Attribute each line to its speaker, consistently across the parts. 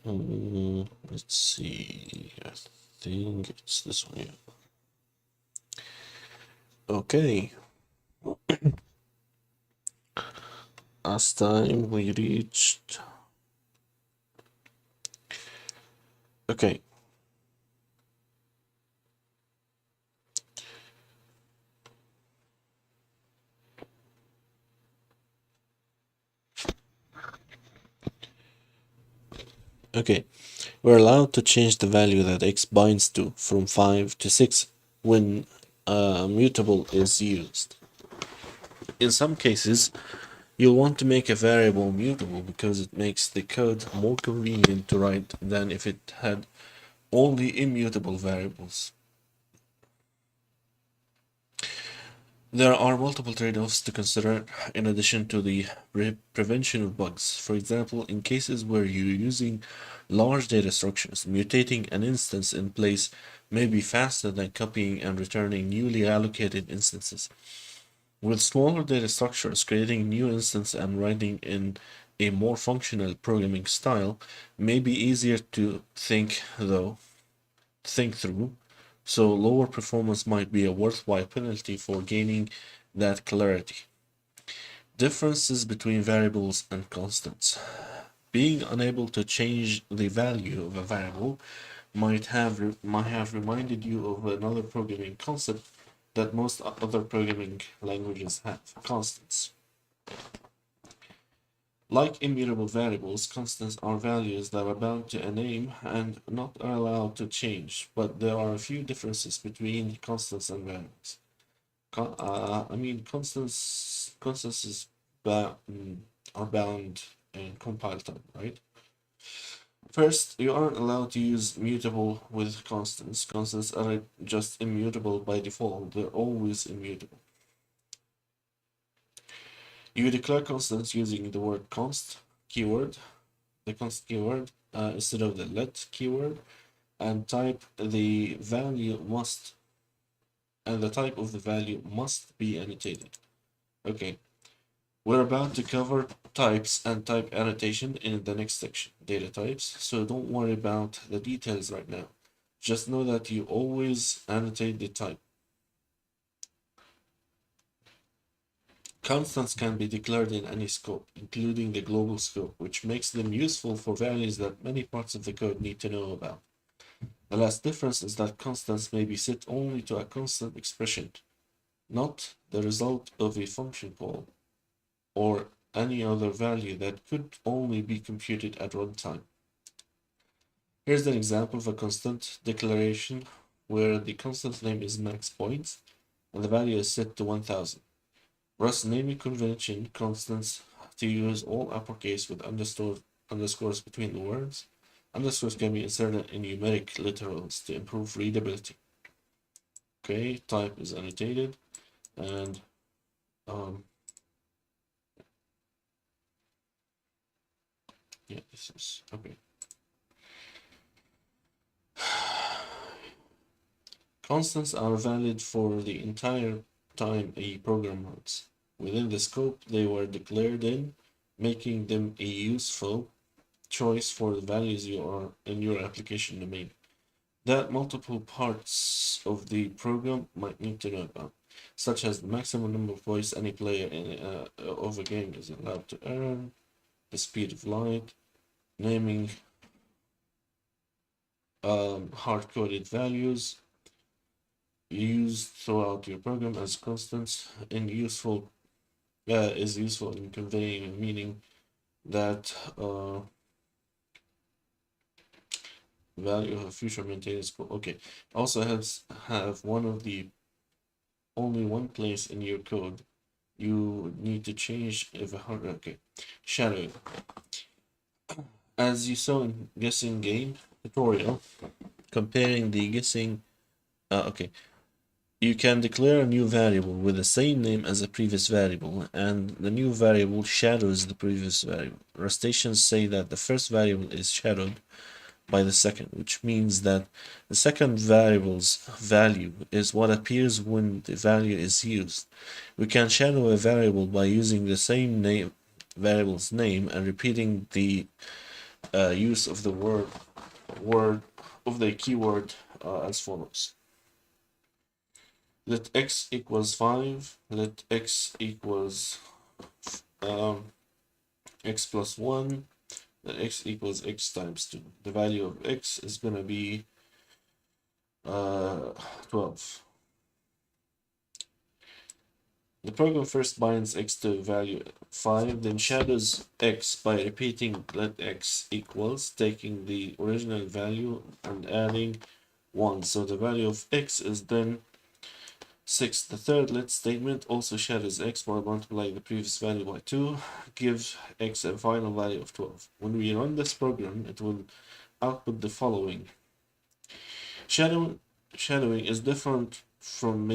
Speaker 1: Let's see. I think it's this one. Yeah. Okay. Last time we reached. Okay. Okay. We're allowed to change the value that x binds to from 5 to 6 when mutable is used. In some cases, you'll want to make a variable mutable because it makes the code more convenient to write than if it had only immutable variables. There are multiple trade-offs to consider in addition to the prevention of bugs. For example, in cases where you're using large data structures, mutating an instance in place may be faster than copying and returning newly allocated instances. With smaller data structures, creating a new instance and writing in a more functional programming style may be easier to think through, so lower performance might be a worthwhile penalty for gaining that clarity. Differences between variables and constants. Being unable to change the value of a variable might have reminded you of another programming concept that most other programming languages have: constants. Like immutable variables, constants are values that are bound to a name and not allowed to change, but there are a few differences between constants and variables. Constants are bound in compile time, right? First, you aren't allowed to use mutable with constants. Constants are just immutable by default, they're always immutable. You declare constants using the word const keyword, the const keyword, instead of the let keyword, and type the value must, and the type of the value must be annotated. Okay, we're about to cover types and type annotation in the next section, data types, so don't worry about the details right now. Just know that you always annotate the type. Constants can be declared in any scope, including the global scope, which makes them useful for values that many parts of the code need to know about. The last difference is that constants may be set only to a constant expression, not the result of a function call, or any other value that could only be computed at runtime. Here's an example of a constant declaration where the constant name is max points and the value is set to 1000. Rust naming convention constants to use all uppercase with underscores between the words. Underscores can be inserted in numeric literals to improve readability. Okay, type is annotated, and yeah, this is okay. Constants are valid for the entire time a program runs. Within the scope they were declared in, making them a useful choice for the values you are in your application domain that multiple parts of the program might need to know about, such as the maximum number of points any player of a game is allowed to earn, the speed of light, naming hard-coded values used throughout your program as constants and is useful in conveying a meaning that value of a future maintained code. Okay, also have one of the only one place in your code you need to change if a hard. Okay, shadowing. As you saw in guessing game tutorial, comparing the guessing. Okay, you can declare a new variable with the same name as the previous variable, and the new variable shadows the previous variable. Rustaceans say that the first variable is shadowed by the second, which means that the second variable's value is what appears when the value is used. We can shadow a variable by using the same variable's name and repeating the use of the word of the keyword as follows. Let x equals 5, let x equals um, x plus 1, let x equals x times 2. The value of x is going to be 12. The program first binds x to value 5, then shadows x by repeating let x equals, taking the original value and adding 1. So the value of x is then 6. The third let statement also shadows x by multiplying the previous value by 2, gives x a final value of 12. When we run this program, it will output the following. Shadowing is different from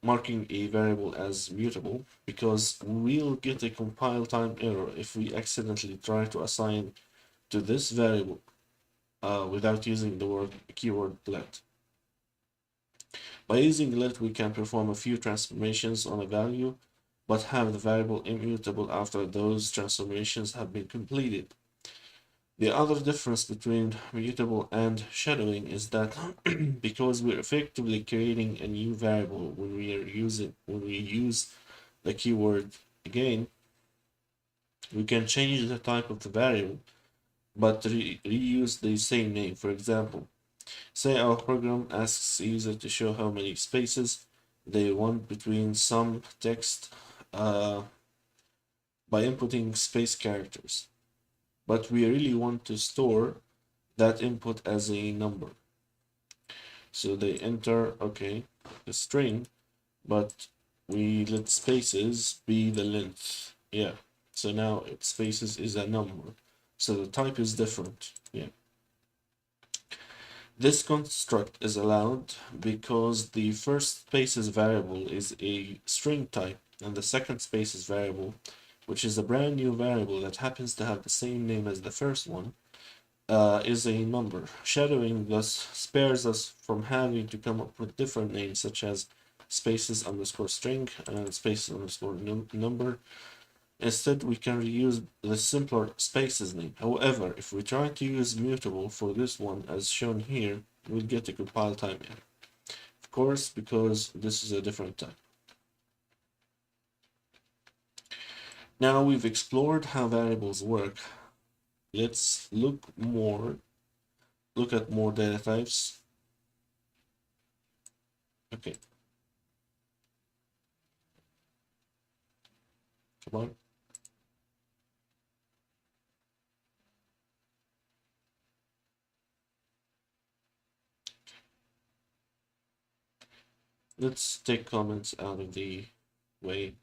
Speaker 1: marking a variable as mutable because we'll get a compile time error if we accidentally try to assign to this variable without using the keyword let. By using let, we can perform a few transformations on a value, but have the variable immutable after those transformations have been completed. The other difference between mutable and shadowing is that because we're effectively creating a new variable when we use the keyword again, we can change the type of the variable but reuse the same name. For example, say our program asks the user to show how many spaces they want between some text by inputting space characters, but we really want to store that input as a number. So they enter, okay, a string, but we let spaces be the length. Yeah, so now spaces is a number. So the type is different. Yeah. This construct is allowed because the first spaces variable is a string type, and the second spaces variable, which is a brand new variable that happens to have the same name as the first one, is a number. Shadowing thus spares us from having to come up with different names such as spaces underscore string and spaces underscore number. Instead, we can reuse the simpler spaces name. However, if we try to use mutable for this one as shown here, we'll get a compile time error. Of course, because this is a different type. Now we've explored how variables work. Let's look at more data types. Okay. Come on. Let's take comments out of the way.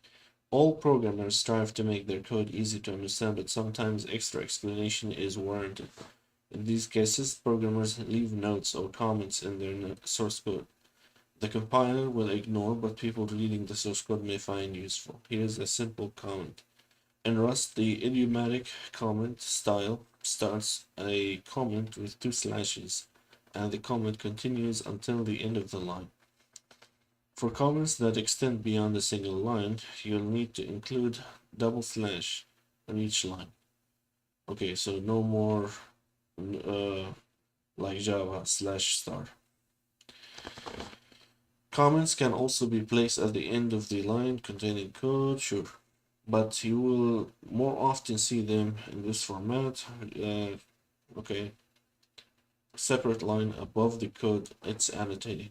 Speaker 1: All programmers strive to make their code easy to understand, but sometimes extra explanation is warranted. In these cases, programmers leave notes or comments in their source code. The compiler will ignore, but people reading the source code may find useful. Here's a simple comment. In Rust, the idiomatic comment style starts a comment with 2 slashes, and the comment continues until the end of the line. For comments that extend beyond a single line, you'll need to include double slash on each line. Okay, so no more like Java /star. Comments can also be placed at the end of the line containing code, sure, but you will more often see them in this format. Okay, separate line above the code it's annotating.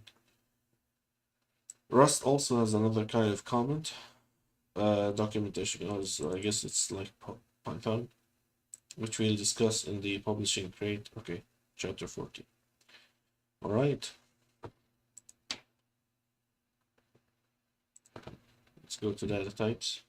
Speaker 1: Rust also has another kind of comment documentation. So I guess it's like Python, which we'll discuss in the publishing crate. Okay, chapter 14. All right. Let's go to data types.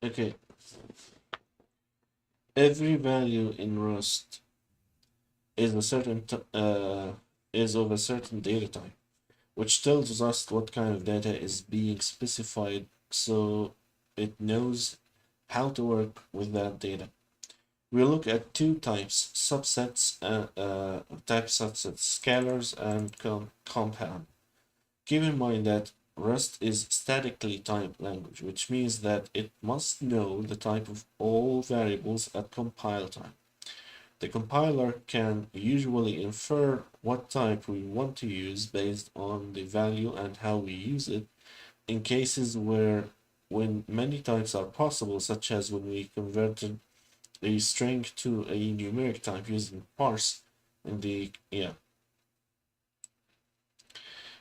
Speaker 1: Okay. Every value in Rust is a certain is of a certain data type. which tells us what kind of data is being specified so it knows how to work with that data. We look at two types, type subsets, scalars and compound. Keep in mind that Rust is statically typed language, which means that it must know the type of all variables at compile time. The compiler can usually infer what type we want to use based on the value and how we use it in cases where when many types are possible, such as when we converted a string to a numeric type using parse in the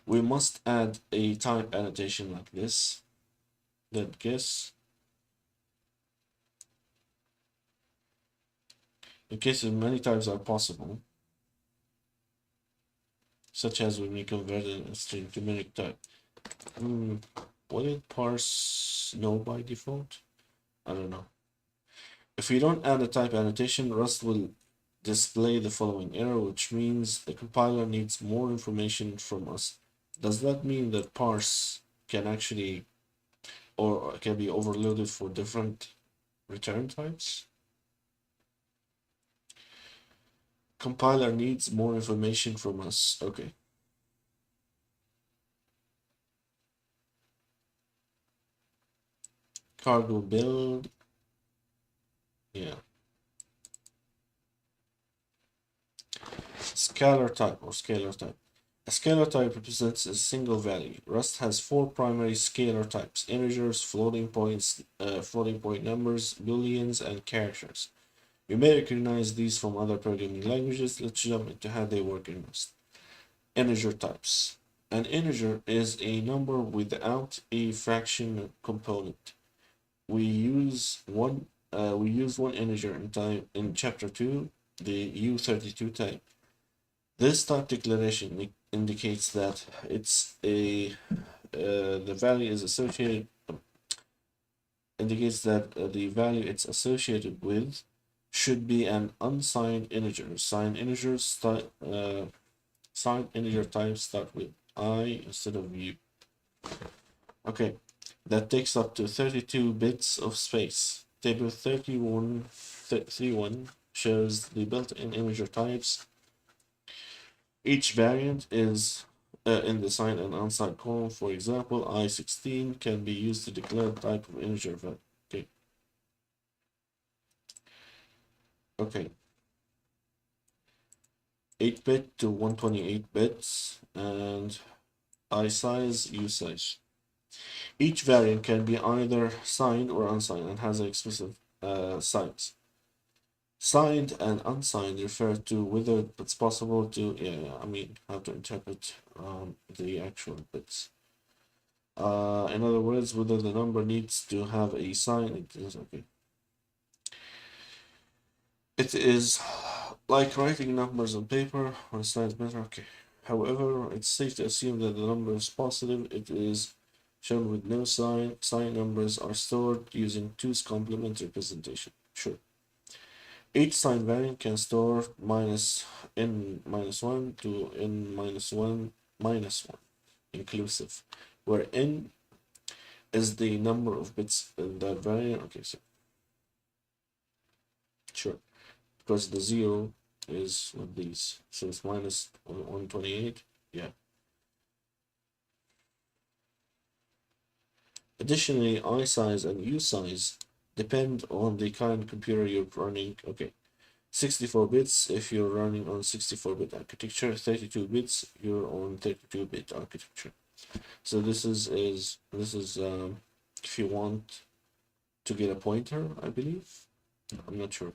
Speaker 1: we must add a type annotation like this that guess in cases many types are possible, such as when we converted a string to numeric type. Will it parse no by default? I don't know. If we don't add a type annotation, Rust will display the following error, which means the compiler needs more information from us. Does that mean that parse can actually or can be overloaded for different return types? Compiler needs more information from us. Okay. Cargo build. Yeah. Scalar type or scalar type. A scalar type represents a single value. Rust has four primary scalar types: integers, floating points, floating point numbers, booleans, and characters. You may recognize these from other programming languages. Let's jump into how they work in Rust. Integer types. An integer is a number without a fraction component. We use one integer in chapter 2, the U32 type. This type declaration indicates that the value is associated indicates that the value it's associated with should be an unsigned integer. Signed integer types start with I instead of U. Okay, that takes up to 32 bits of space. Table 31 shows the built-in integer types. Each variant is in the signed and unsigned column. For example, I16 can be used to declare type of integer value. Okay. Okay. 8-bit to 128 bits and I size, U size. Each variant can be either signed or unsigned and has an explicit size. Signed and unsigned refer to whether it's possible to, how to interpret the actual bits. In other words, whether the number needs to have a sign. Okay. It is like writing numbers on paper on a science matter. Okay. However, it's safe to assume that the number is positive. It is shown with no sign. Sign numbers are stored using 2's complement representation. Sure. Each sign variant can store -n-1 to n-1 minus 1 inclusive, where n is the number of bits in that variant. Okay, so sure, because the 0 is with these, so it's minus 128. Yeah. Additionally, I size and U size depend on the kind of computer you're running. Okay. 64 bits if you're running on 64-bit architecture, 32 bits you're on 32-bit architecture. So this is if you want to get a pointer, I believe. I'm not sure.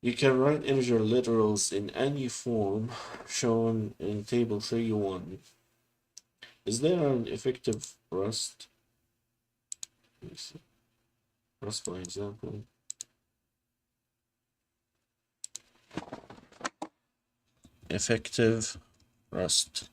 Speaker 1: You can write integer literals in any form shown in table 31. Is there an effective Rust? Let me see. Rust, for example. Effective Rust.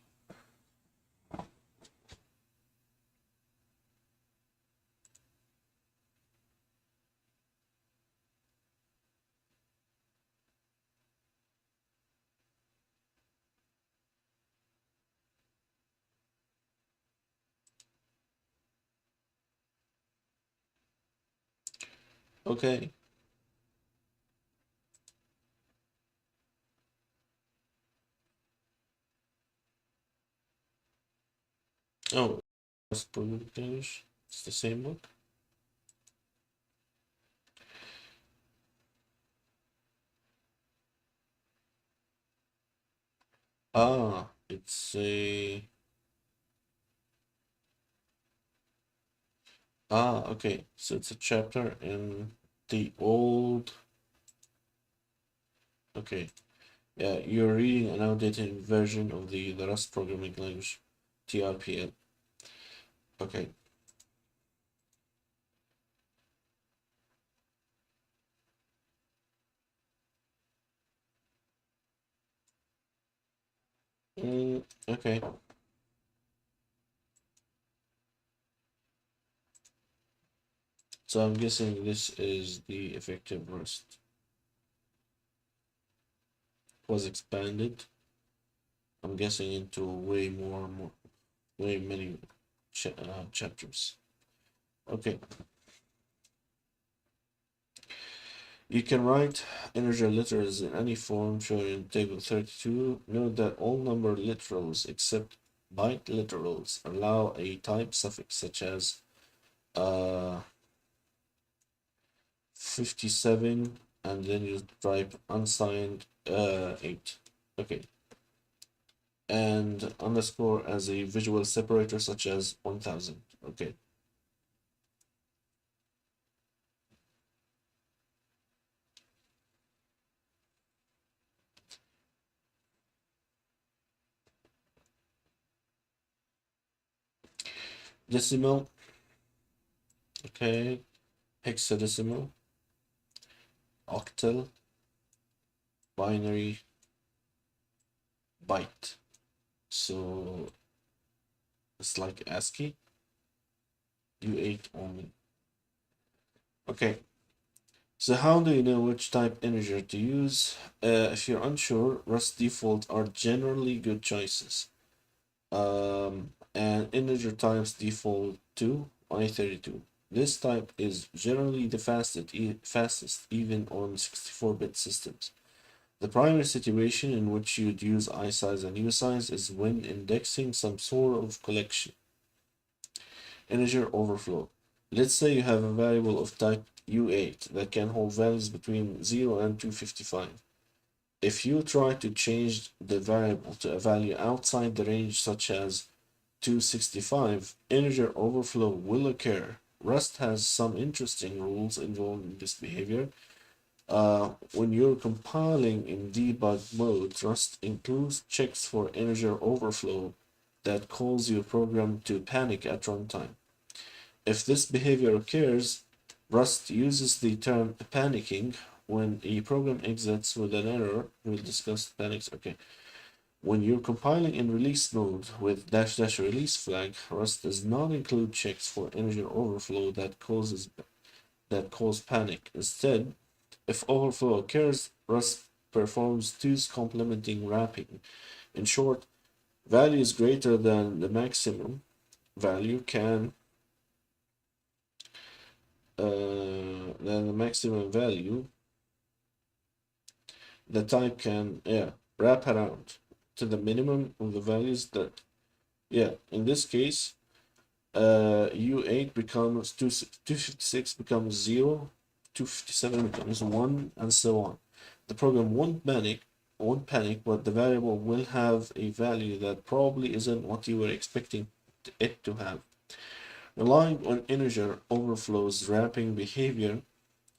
Speaker 1: Okay. Oh, Rust Programming Language. It's the same book. Ah, it's a okay. So it's a chapter in the old. Okay, yeah, you're reading an outdated version of the Rust programming language, TRPL. Okay. Okay. So I'm guessing this is the effective Rust was expanded. I'm guessing into way many chapters. Okay. You can write integer literals in any form shown in table 32. Note that all number literals except byte literals allow a type suffix such as uh 57 and then you type unsigned 8. Okay. And underscore as a visual separator such as 1000. Okay. Decimal. Okay. Hexadecimal. Octal. Binary. Byte. So it's like ASCII. U8 only. Okay. So how do you know which type integer to use? If you're unsure, Rust default are generally good choices. And integer types default to I32. This type is generally the fastest even on 64-bit systems. The primary situation in which you'd use iSize and usize is when indexing some sort of collection. Integer overflow. Let's say you have a variable of type U8 that can hold values between 0 and 255. If you try to change the variable to a value outside the range, such as 265, integer overflow will occur. Rust has some interesting rules involving this behavior. When you're compiling in debug mode, Rust includes checks for integer overflow that cause your program to panic at runtime. If this behavior occurs, Rust uses the term panicking when a program exits with an error. We'll discuss panics. Okay. When you're compiling in release mode with dash dash release flag, Rust does not include checks for integer overflow that cause panic. Instead, if overflow occurs, Rust performs two's complementing wrapping. In short, values greater than the maximum value can than the maximum value, the type can wrap around to the minimum of the values that in this case U8 becomes 256 becomes 0, 257 becomes 1, and so on. The program won't panic, but the variable will have a value that probably isn't what you were expecting it to have. Relying on integer overflows wrapping behavior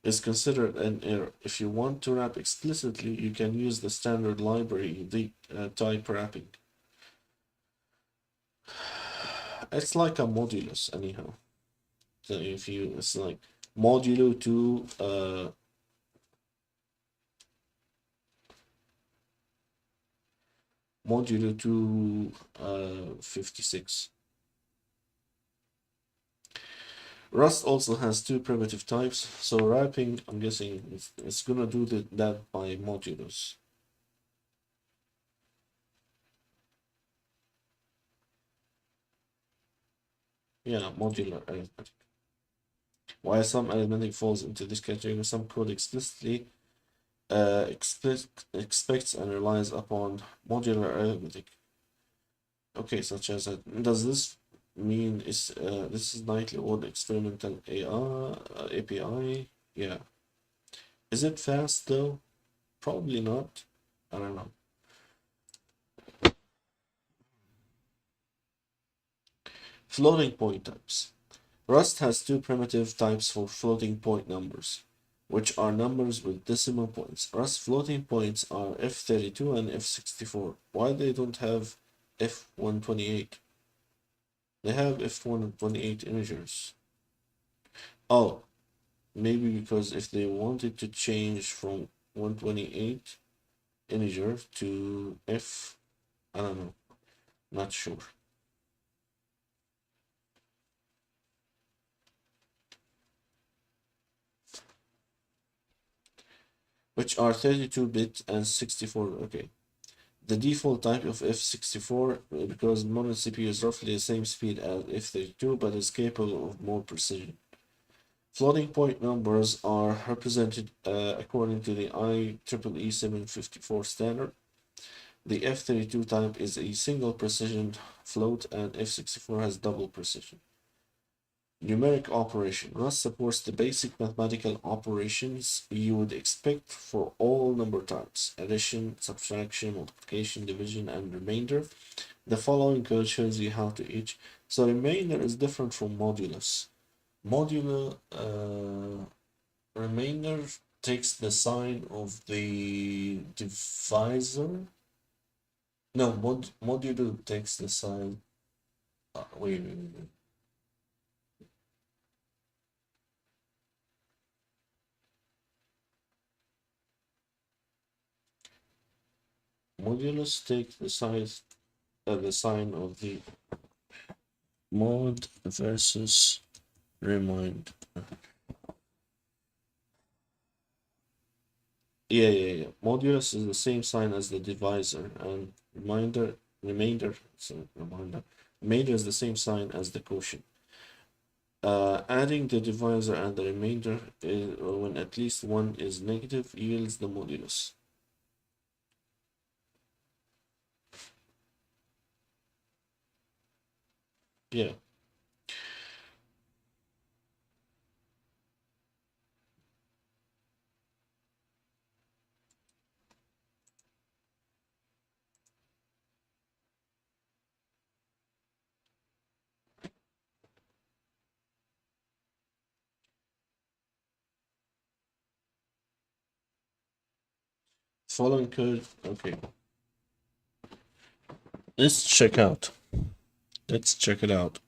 Speaker 1: is considered an error. If you want to wrap explicitly, you can use the standard library, the type wrapping. It's like a modulus, anyhow. So if you, it's like modulo to modulo to 56. Rust also has two primitive types, so wrapping, I'm guessing it's gonna do that by modulus. Yeah, modular arithmetic. While some arithmetic falls into this category, some code explicitly expects and relies upon modular arithmetic. Okay, such as does this mean is this is nightly old experimental AI API? Yeah. Is it fast though? Probably not. I don't know. Floating point types. Rust has two primitive types for floating point numbers, which are numbers with decimal points. Rust floating points are F32 and F64. Why they don't have F128? They have F128 integers. Oh, maybe because if they wanted to change from 128 integer to F, I don't know, not sure. Which are 32-bit and 64. Okay. The default type of F64 because modern CPU is roughly the same speed as F32 but is capable of more precision. Floating point numbers are represented according to the IEEE 754 standard. The F32 type is a single precision float and F64 has double precision. Numeric operation. Rust supports the basic mathematical operations you would expect for all number types: addition, subtraction, multiplication, division, and remainder. The following code shows you how to each. So remainder is different from modulus. Modular remainder takes the sign of the divisor. No, modulo takes the sign. Wait. Modulus takes the sign of the mod versus remind. Yeah. Modulus is the same sign as the divisor, and remainder, so remainder is the same sign as the quotient. Adding the divisor and the remainder when at least one is negative yields the modulus. Yeah. Following code. Okay. Let's check out. Let's check it out.